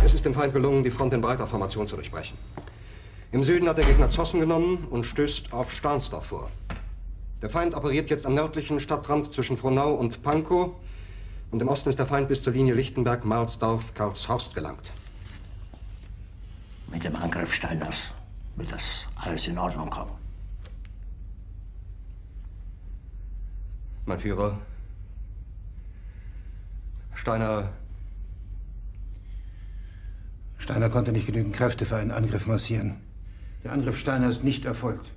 Es ist dem Feind gelungen, die Front in breiter Formation zu durchbrechen. Im Süden hat der Gegner Zossen genommen und stößt auf Stahnsdorf vor. Der Feind operiert jetzt am nördlichen Stadtrand zwischen Frohnau und Pankow. Und im Osten ist der Feind bis zur Linie Lichtenberg-Marsdorf-Karlshorst gelangt. Mit dem Angriff Steiners wird das alles in Ordnung kommen. Mein Führer, Steiner konnte nicht genügend Kräfte für einen Angriff massieren. Der Angriff Steiner ist nicht erfolgt.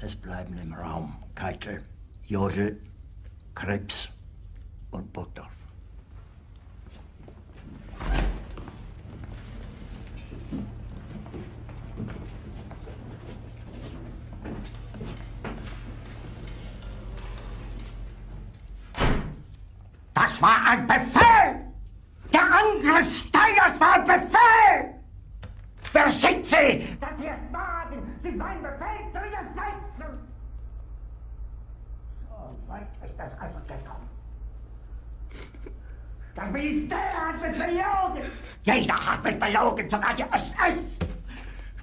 Es bleiben im Raum Keitel, Jodl, Krebs und Burgdorf. Das war ein Befehl! Der Angriff Steiners war ein Befehl! Wer schickt Sie? Dass Sie es wagen, sich meinen Befehl zu widersetzen! So weit ist das also gekommen. Das Militär hat mich belogen! Jeder hat mich belogen, sogar die SS!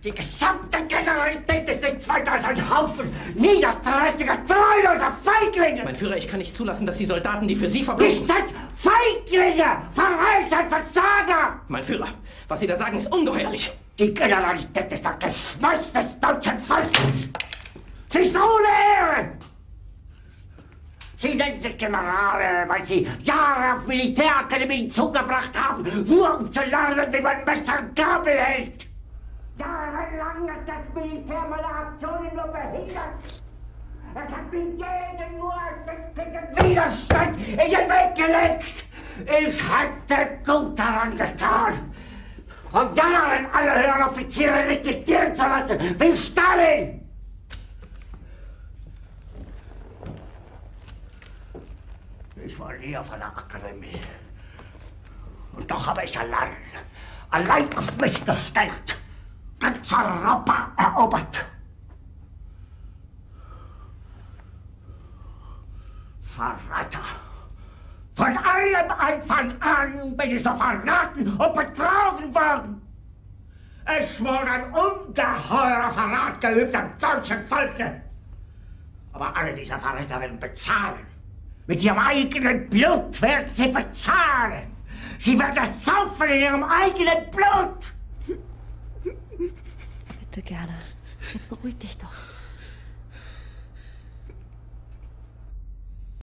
Die gesamte Generalität ist nichts weiter als ein Haufen niederträchtiger, treuloser Feiglinge! Mein Führer, ich kann nicht zulassen, dass die Soldaten, die für Sie verblosen... Nicht als Feiglinge! Verreiter, Versager! Mein Führer, was Sie da sagen, ist ungeheuerlich! Die Generalität ist das Geschmeiß des deutschen Volkes! Sie ist ohne Ehre! Sie nennen sich Generale, weil Sie Jahre auf Militärakademien zugebracht haben, nur um zu lernen, wie man Messer und Gabel hält! Jahrelang hat das Militär meine Aktionen nur behindert. Es hat mir jeden nur ersichtlichen Widerstand in den Weg gelegt. Ich hätte gut daran getan, von Jahren alle höheren Offiziere liquidieren zu lassen, wie Stalin. Ich war nie auf einer Akademie. Und doch habe ich allein auf mich gestellt, ganz Europa erobert. Verräter! Von allem Anfang an bin ich so verraten und betrogen worden. Es wurde ein ungeheurer Verrat geübt am deutschen Volke. Aber alle diese Verräter werden bezahlen. Mit ihrem eigenen Blut werden sie bezahlen. Sie werden es saufen in ihrem eigenen Blut. Bitte gerne. Jetzt beruhig dich doch.